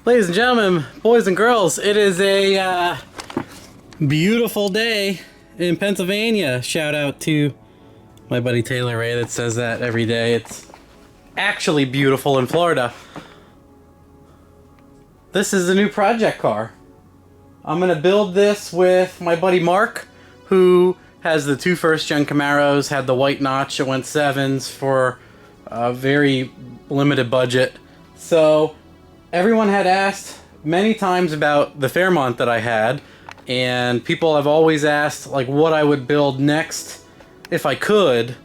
Ladies and gentlemen, boys and girls, it is a beautiful day in Pennsylvania. Shout out to my buddy Taylor Ray that says that every day. It's actually beautiful in Florida. This is the new project car. I'm going to build this with my buddy Mark, who has the two first-gen Camaros, had the white notch, it went 7s for a very limited budget. So everyone had asked many times about the Fairmont that I had, and people have always asked like what I would build next if I could,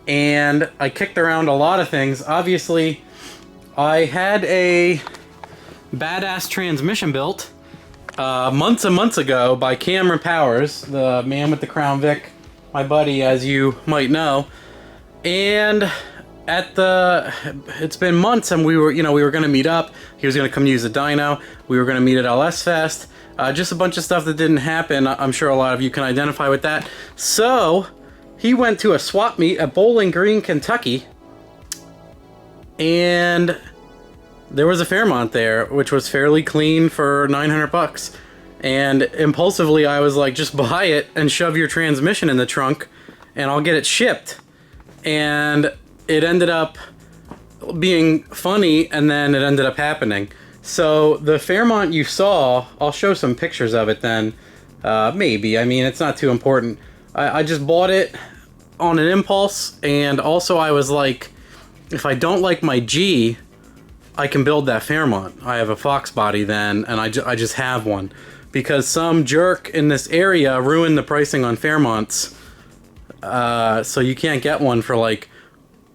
and I kicked around a lot of things. Obviously, I had a badass transmission built months and months ago by Cameron Powers, the man with the Crown Vic, my buddy, as you might know. And it's been months, and we were going to meet up. He was going to come use the dyno. We were going to meet at LS Fest. Just a bunch of stuff that didn't happen. I'm sure a lot of you can identify with that. So he went to a swap meet at Bowling Green, Kentucky, and there was a Fairmont there, which was fairly clean for $900. And impulsively, I was like, just buy it and shove your transmission in the trunk, and I'll get it shipped. And it ended up being funny, and then it ended up happening. So the Fairmont you saw, I'll show some pictures of it then. Maybe. I mean, it's not too important. I just bought it on an impulse, and also I was like, if I don't like my G, I can build that Fairmont. I have a Fox body then, and I just have one. Because some jerk in this area ruined the pricing on Fairmonts. So you can't get one for like,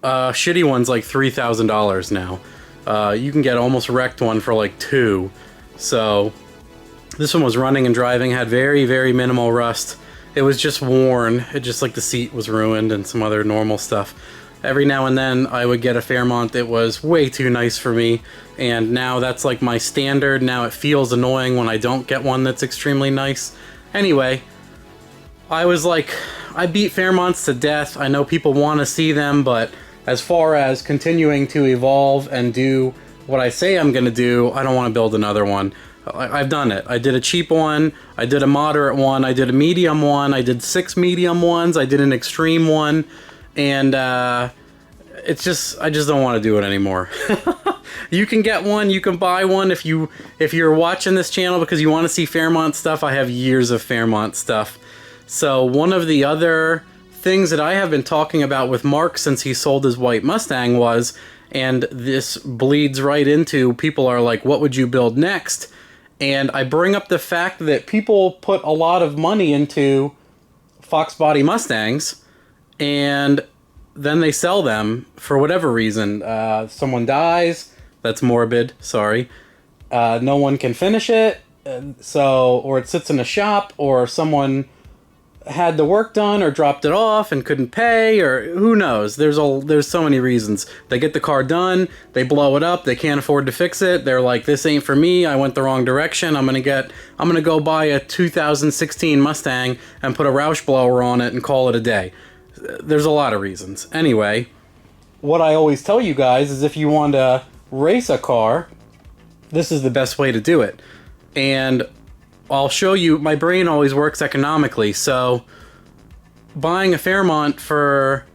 shitty one's like $3,000 now. You can get almost wrecked one for like $2,000. So this one was running and driving, had very, very minimal rust. It was just worn. It just like the seat was ruined and some other normal stuff. Every now and then I would get a Fairmont that was way too nice for me, and now that's like my standard. Now it feels annoying when I don't get one that's extremely nice. Anyway, I was like, I beat Fairmonts to death. I know people want to see them, but as far as continuing to evolve and do what I say I'm going to do, I don't want to build another one. I've done it. I did a cheap one, I did a moderate one, I did a medium one, I did 6 medium ones, I did an extreme one. And it's just, I just don't want to do it anymore. You can get one, you can buy one if you're watching this channel because you want to see Fairmont stuff. I have years of Fairmont stuff. So one of the other things that I have been talking about with Mark since he sold his white Mustang was, and this bleeds right into, people are like, what would you build next? And I bring up the fact that people put a lot of money into Fox body Mustangs, and then they sell them for whatever reason. Someone dies, that's morbid, sorry. No one can finish it, or it sits in a shop, or someone had the work done or dropped it off and couldn't pay, or who knows. There's so many reasons. They get the car done, they blow it up, they can't afford to fix it. They're like, this ain't for me, I went the wrong direction. I'm gonna go buy a 2016 Mustang and put a Roush blower on it and call it a day. There's a lot of reasons. Anyway, what I always tell you guys is if you want to race a car, this is the best way to do it. And I'll show you, my brain always works economically, so buying a Fairmont for,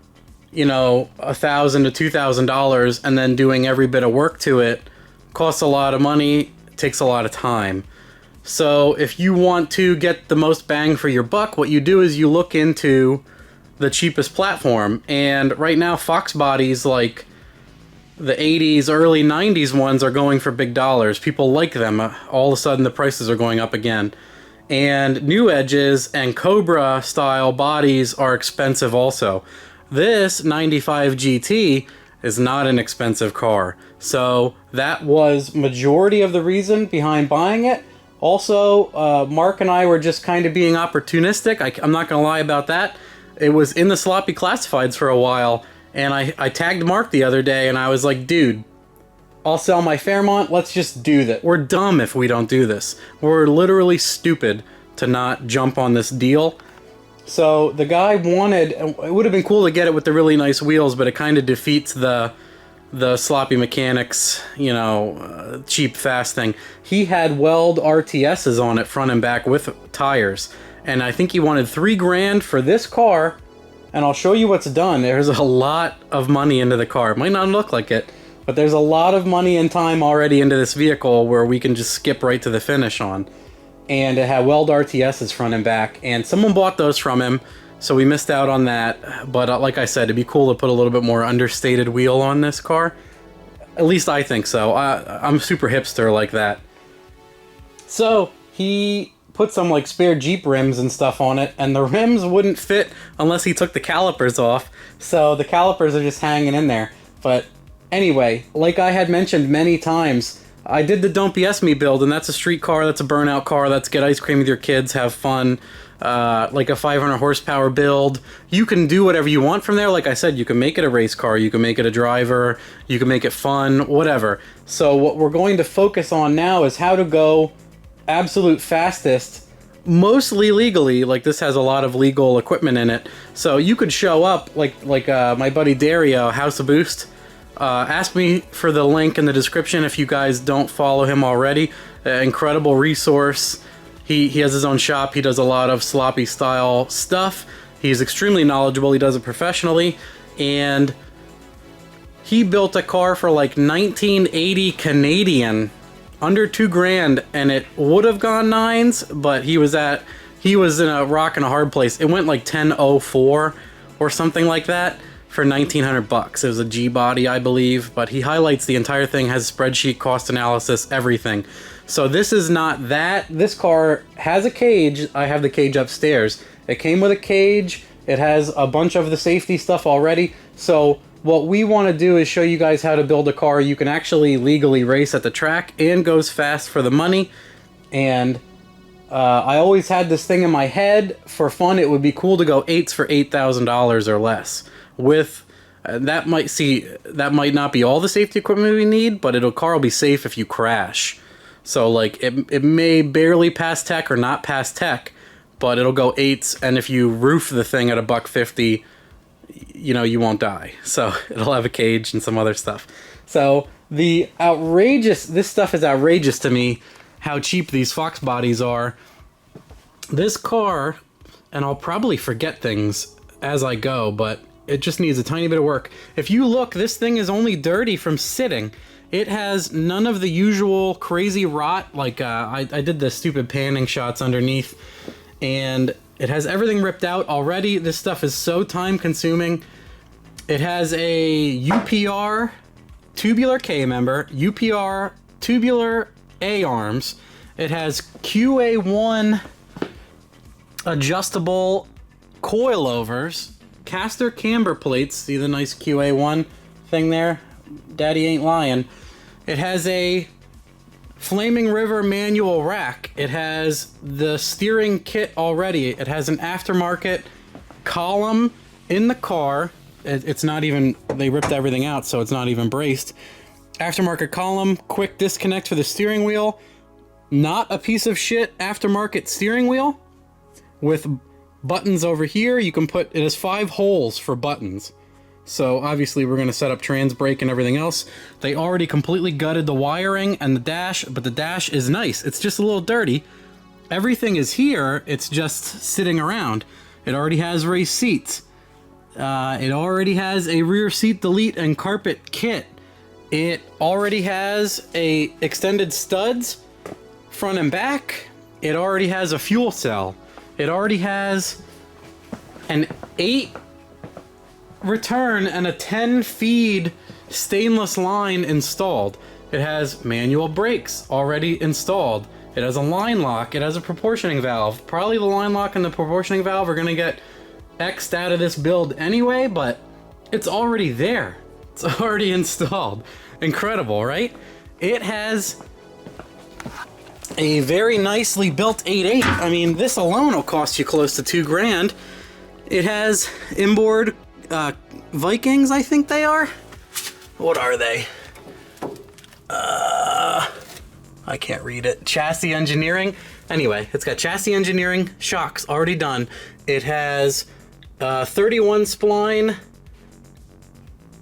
$1,000 to $2,000 and then doing every bit of work to it costs a lot of money, takes a lot of time. So if you want to get the most bang for your buck, what you do is you look into the cheapest platform, and right now Fox bodies like the 80s, early 90s ones are going for big dollars. People like them. All of a sudden the prices are going up again. And new edges and Cobra style bodies are expensive also. This 95 GT is not an expensive car. So that was majority of the reason behind buying it. Also, Mark and I were just kind of being opportunistic. I'm not gonna lie about that. It was in the sloppy classifieds for a while, and I tagged Mark the other day, and I was like, dude, I'll sell my Fairmont, let's just do that. We're dumb if we don't do this. We're literally stupid to not jump on this deal. So the guy wanted, it would have been cool to get it with the really nice wheels, but it kind of defeats the the sloppy mechanics, you know, cheap, fast thing. He had Weld RTSs on it, front and back, with tires. And I think he wanted $3,000 for this car. And I'll show you what's done. There's a lot of money into the car. It might not look like it, but there's a lot of money and time already into this vehicle where we can just skip right to the finish on. And it had Weld RTSs front and back. And someone bought those from him, so we missed out on that. But like I said, it'd be cool to put a little bit more understated wheel on this car. At least I think so. I'm super hipster like that. So he put some like spare Jeep rims and stuff on it, and the rims wouldn't fit unless he took the calipers off. So the calipers are just hanging in there. But anyway, like I had mentioned many times, I did the Don't BS Me build, and that's a street car, that's a burnout car, that's get ice cream with your kids, have fun, like a 500 horsepower build. You can do whatever you want from there. Like I said, you can make it a race car, you can make it a driver, you can make it fun, whatever. So what we're going to focus on now is how to go absolute fastest, mostly legally. Like, this has a lot of legal equipment in it, so you could show up like my buddy Dario, House of Boost. Ask me for the link in the description if you guys don't follow him already. Incredible resource. He has his own shop. He does a lot of sloppy style stuff. He's extremely knowledgeable. He does it professionally, and he built a car for like 1980 Canadian, under $2,000, and it would have gone nines, but he was in a rock and a hard place. It went like 1004 or something like that for $1,900. It was a G body, I believe, but he highlights the entire thing, has spreadsheet, cost analysis, everything. So this is not that. This car has a cage. I have the cage upstairs. It came with a cage. It has a bunch of the safety stuff already. So what we want to do is show you guys how to build a car you can actually legally race at the track and goes fast for the money. And I always had this thing in my head, for fun, it would be cool to go 8s for $8,000 or less. With that might not be all the safety equipment we need, but car will be safe if you crash. So like it may barely pass tech or not pass tech, but it'll go 8s, and if you roof the thing at $150, you know, you won't die. So it'll have a cage and some other stuff. So this stuff is outrageous to me, how cheap these Fox bodies are. This car, and I'll probably forget things as I go, but it just needs a tiny bit of work. If you look, this thing is only dirty from sitting. It has none of the usual crazy rot, like I did the stupid panning shots underneath, and it has everything ripped out already. This stuff is so time consuming. It has a UPR tubular K member, UPR tubular A arms. It has QA1 adjustable coilovers, caster camber plates. See the nice QA1 thing there? Daddy ain't lying. It has a Flaming River manual rack. It has the steering kit already. It has an aftermarket column in the car. It's not even, they ripped everything out, so it's not even braced. Aftermarket column, quick disconnect for the steering wheel. Not a piece of shit aftermarket steering wheel with buttons over here. You can put, it has 5 holes for buttons. So obviously we're going to set up trans brake and everything else. They already completely gutted the wiring and the dash, but the dash is nice. It's just a little dirty. Everything is here. It's just sitting around. It already has race seats. It already has a rear seat delete and carpet kit. It already has a extended studs front and back. It already has a fuel cell. It already has an 8 return and a 10 feed stainless line installed. It has manual brakes already installed. It has a line lock. It has a proportioning valve. Probably the line lock and the proportioning valve are going to get X'd out of this build anyway, but it's already there. It's already installed. Incredible, right? It has a very nicely built 8.8. I mean, this alone will cost you close to $2,000. It has inboard Vikings, I think they are. What are they? I can't read it. Chassis engineering. Anyway, it's got chassis engineering, shocks already done. It has 31 spline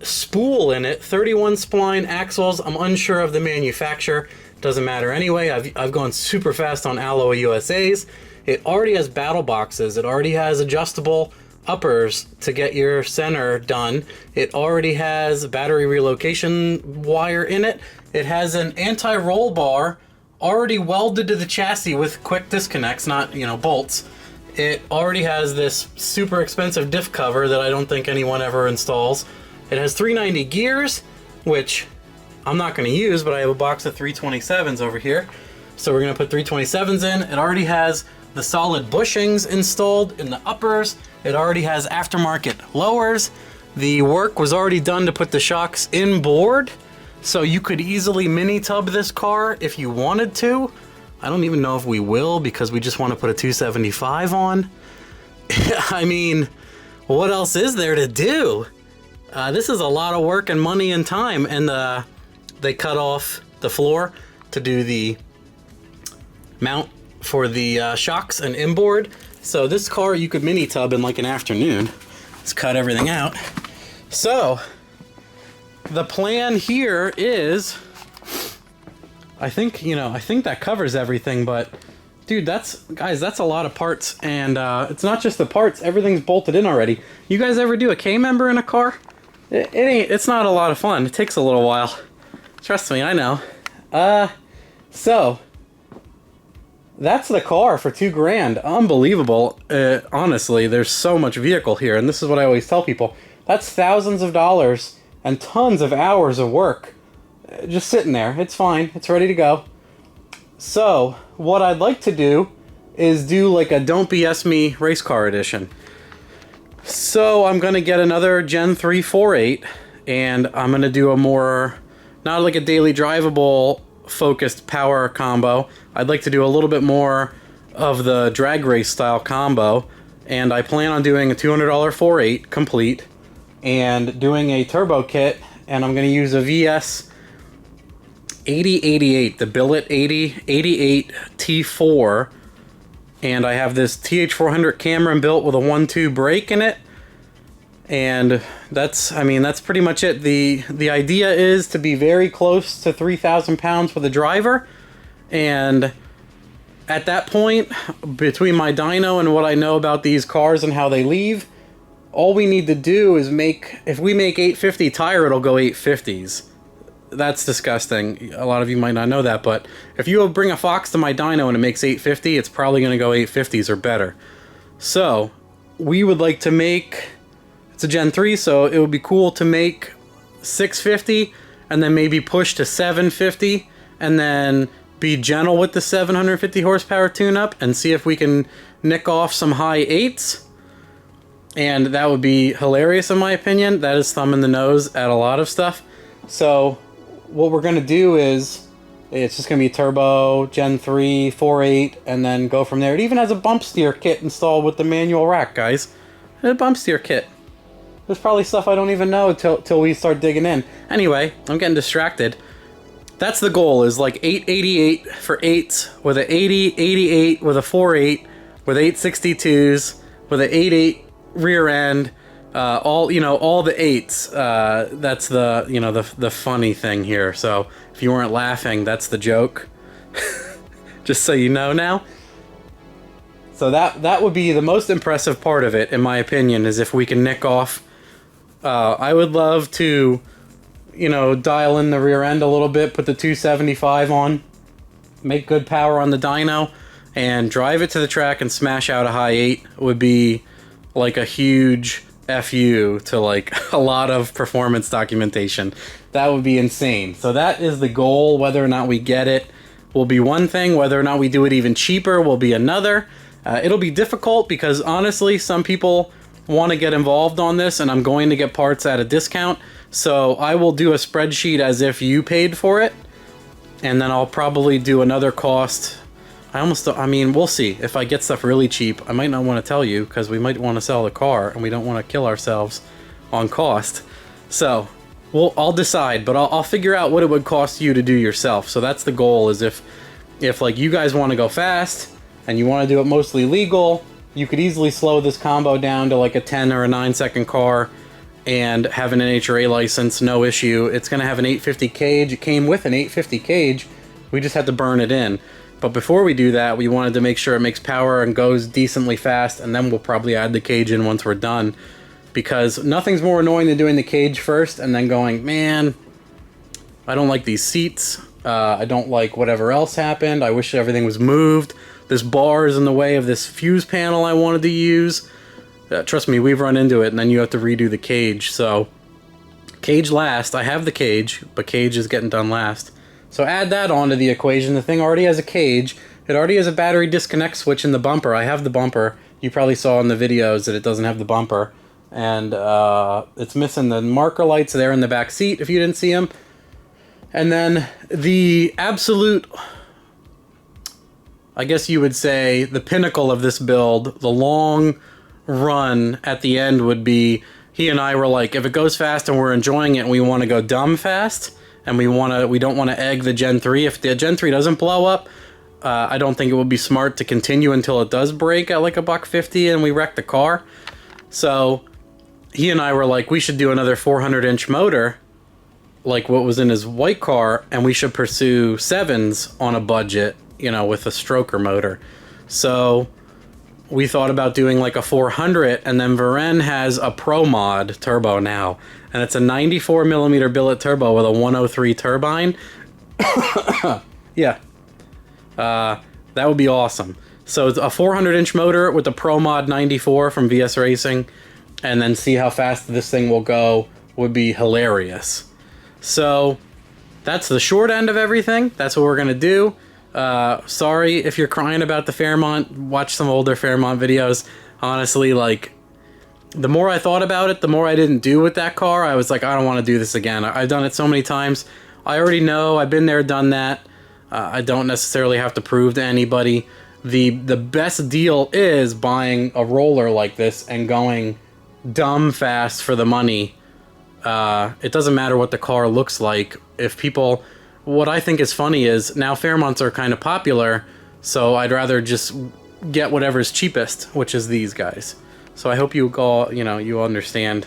spool in it, 31 spline axles. I'm unsure of the manufacturer. Doesn't matter anyway. I've gone super fast on Alloy USA's. It already has battle boxes. It already has adjustable uppers to get your center done. It already has battery relocation wire in it. It has an anti-roll bar already welded to the chassis with quick disconnects, not, you know, bolts. It already has this super expensive diff cover that I don't think anyone ever installs. It has 390 gears, which I'm not going to use, but I have a box of 327s over here. So we're going to put 327s in. It already has the solid bushings installed in the uppers. It already has aftermarket lowers. The work was already done to put the shocks inboard, so you could easily mini tub this car if you wanted to. I don't even know if we will, because we just want to put a 275 on. I mean, what else is there to do? This is a lot of work and money and time, and they cut off the floor to do the mount for the shocks and inboard. So this car you could mini tub in like an afternoon. Let's cut everything out. So the plan here is, I think that covers everything, but dude, guys, that's a lot of parts, and it's not just the parts, everything's bolted in already. You guys ever do a K-member in a car? It's not a lot of fun. It takes a little while. Trust me, I know. So that's the car for $2,000. Unbelievable. Honestly, there's so much vehicle here, and this is what I always tell people. That's thousands of dollars and tons of hours of work just sitting there. It's fine. It's ready to go. So what I'd like to do is do like a Don't BS Me race car edition. So I'm going to get another Gen 3 4.8, and I'm going to do a more, not like a daily drivable focused power combo. I'd like to do a little bit more of the drag race style combo, and I plan on doing a $200 4.8 complete and doing a turbo kit, and I'm going to use a VS 8088, the Billet 8088 T4, and I have this TH400 Cameron built with a 1.2 brake in it, and that's pretty much it. The idea is to be very close to 3,000 pounds for the driver, and at that point, between my dyno and what I know about these cars and how they leave, all we need to do is if we make 850 tire, it'll go 850s. That's disgusting. A lot of you might not know that, but if you bring a Fox to my dyno and it makes 850, it's probably going to go 850s or better. So we would like to make, it's a Gen 3, so it would be cool to make 650 and then maybe push to 750 and then be gentle with the 750 horsepower tune-up and see if we can nick off some high 8s. And that would be hilarious in my opinion. That is thumb in the nose at a lot of stuff. So what we're going to do is, it's just going to be turbo, Gen 3, 4.8, and then go from there. It even has a bump steer kit installed with the manual rack, guys. A bump steer kit. There's probably stuff I don't even know till we start digging in. Anyway, I'm getting distracted. That's the goal, is like 888 for 8s, with a 80, 88, with a 4.8, with 862s, with an 8.8 rear end. All the 8s. That's the funny thing here. So if you weren't laughing, that's the joke. Just so you know now. So that would be the most impressive part of it, in my opinion, is if we can nick off. I would love to, dial in the rear end a little bit, put the 275 on, make good power on the dyno, and drive it to the track and smash out a high 8 would be like a huge FU to like a lot of performance documentation. That would be insane. So that is the goal. Whether or not we get it will be one thing. Whether or not we do it even cheaper will be another. It'll be difficult because honestly, some people want to get involved on this, and I'm going to get parts at a discount. So I will do a spreadsheet as if you paid for it, and then I'll probably do another cost. We'll see. If I get stuff really cheap, I might not want to tell you because we might want to sell the car and we don't want to kill ourselves on cost. So I'll decide, but I'll figure out what it would cost you to do yourself. So that's the goal, is if like you guys want to go fast and you want to do it mostly legal, you could easily slow this combo down to like a 10 or a 9 second car and have an NHRA license, no issue. It's going to have an 850 cage. It came with an 850 cage. We just had to burn it in. But before we do that, we wanted to make sure it makes power and goes decently fast, and then we'll probably add the cage in once we're done. Because nothing's more annoying than doing the cage first and then going, man, I don't like these seats. I don't like whatever else happened. I wish everything was moved. This bar is in the way of this fuse panel I wanted to use. Trust me, we've run into it, and then you have to redo the cage. So, cage last. I have the cage, but cage is getting done last. So add that onto the equation. The thing already has a cage. It already has a battery disconnect switch in the bumper. I have the bumper. You probably saw in the videos that it doesn't have the bumper. And it's missing the marker lights there in the back seat, if you didn't see them. And then the absolute, I guess you would say, the pinnacle of this build, the long run at the end would be, he and I were like, if it goes fast and we're enjoying it and we want to go dumb fast, and we don't want to egg the Gen 3, if the Gen 3 doesn't blow up, I don't think it would be smart to continue until it does break at like $150 and we wreck the car. So he and I were like, we should do another 400-inch motor, like what was in his white car, and we should pursue 7s on a budget, you know, with a stroker motor. So we thought about doing like a 400, and then Varen has a Pro Mod turbo now, and it's a 94 millimeter billet turbo with a 103 turbine. Yeah, that would be awesome. So it's a 400-inch motor with a Pro Mod 94 from VS Racing, and then see how fast this thing will go would be hilarious. So that's the short end of everything. That's what we're gonna do. Sorry if you're crying about the Fairmont. Watch some older Fairmont videos. Honestly, like, the more I thought about it, the more I didn't do with that car. I was like, I don't want to do this again. I've done it so many times. I already know. I've been there, done that. I don't necessarily have to prove to anybody. The best deal is buying a roller like this and going dumb fast for the money. It doesn't matter what the car looks like. If people... What I think is funny is now Fairmonts are kind of popular, so I'd rather just get whatever's cheapest, which is these guys. So I hope you all, you understand.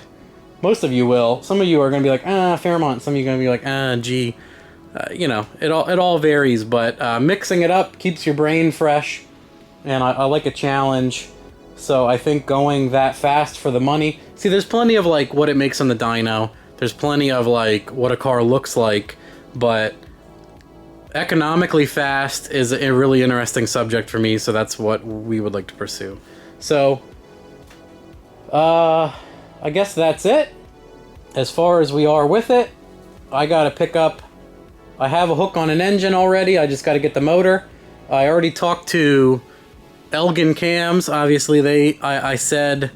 Most of you will. Some of you are going to be like, Fairmont. Some of you are going to be like, gee. It all varies, but mixing it up keeps your brain fresh, and I like a challenge. So I think going that fast for the money. See, there's plenty of like what it makes on the dyno. There's plenty of like what a car looks like, but economically fast is a really interesting subject for me, so that's what we would like to pursue. So, I guess that's it. As far as we are with it, I gotta pick up... I have a hook on an engine already, I just gotta get the motor. I already talked to Elgin Cams. Obviously, I said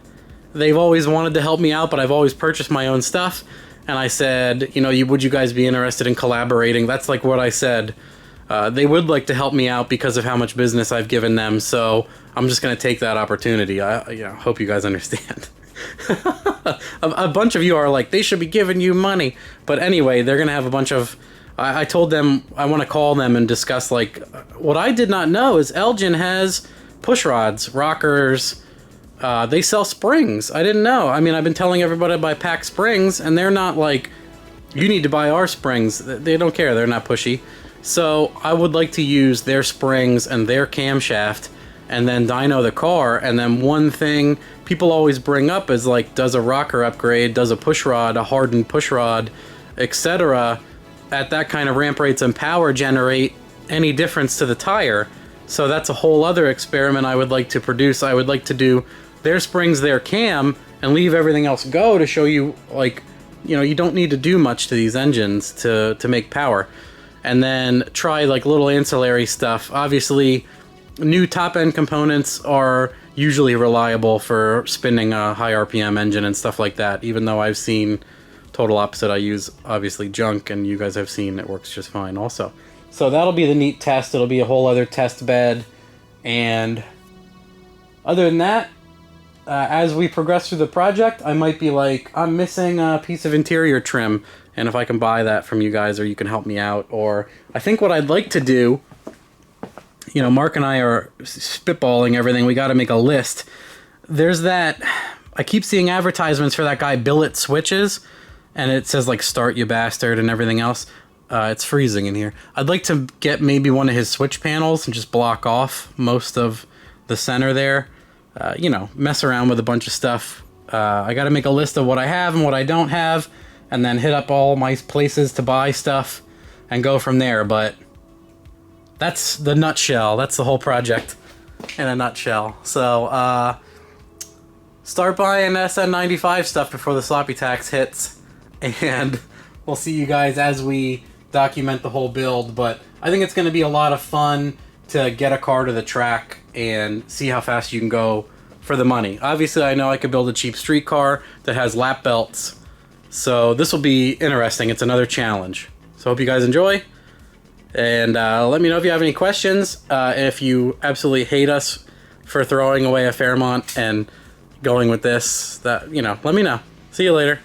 they've always wanted to help me out, but I've always purchased my own stuff. And I said, would you guys be interested in collaborating? That's like what I said. They would like to help me out because of how much business I've given them. So I'm just going to take that opportunity. I hope you guys understand. A bunch of you are like, they should be giving you money. But anyway, they're going to have a bunch of... I told them I want to call them and discuss, like... What I did not know is Elgin has push rods, rockers... they sell springs. I didn't know. I mean, I've been telling everybody to buy pack springs, and they're not like, you need to buy our springs. They don't care. They're not pushy. So I would like to use their springs and their camshaft and then dyno the car. And then one thing people always bring up is like, does a rocker upgrade, does a push rod, a hardened push rod, etc. at that kind of ramp rates and power generate any difference to the tire? So that's a whole other experiment I would like to produce. I would like to do their springs, their cam, and leave everything else go to show you, like, you don't need to do much to these engines to make power. And then try, like, little ancillary stuff. Obviously, new top-end components are usually reliable for spinning a high RPM engine and stuff like that, even though I've seen total opposite. I use, obviously, junk, and you guys have seen it works just fine also. So that'll be the neat test. It'll be a whole other test bed. And other than that, as we progress through the project, I might be like, I'm missing a piece of interior trim, and if I can buy that from you guys, or you can help me out. Or I think what I'd like to do, Mark and I are spitballing everything. We got to make a list. There's that, I keep seeing advertisements for that guy Billet Switches, and it says like "Start You Bastard" and everything else. It's freezing in here. I'd like to get maybe one of his switch panels and just block off most of the center there. You know, mess around with a bunch of stuff. I got to make a list of what I have and what I don't have, and then hit up all my places to buy stuff and go from there. But that's the nutshell. That's the whole project in a nutshell. So, start buying SN95 stuff before the sloppy tax hits, and we'll see you guys as we document the whole build. But I think it's going to be a lot of fun to get a car to the track and see how fast you can go for the money. Obviously, I know I could build a cheap street car that has lap belts, so this will be interesting. It's another challenge. So hope you guys enjoy, and let me know if you have any questions. If you absolutely hate us for throwing away a Fairmont and going with this, that, you know, let me know. See you later.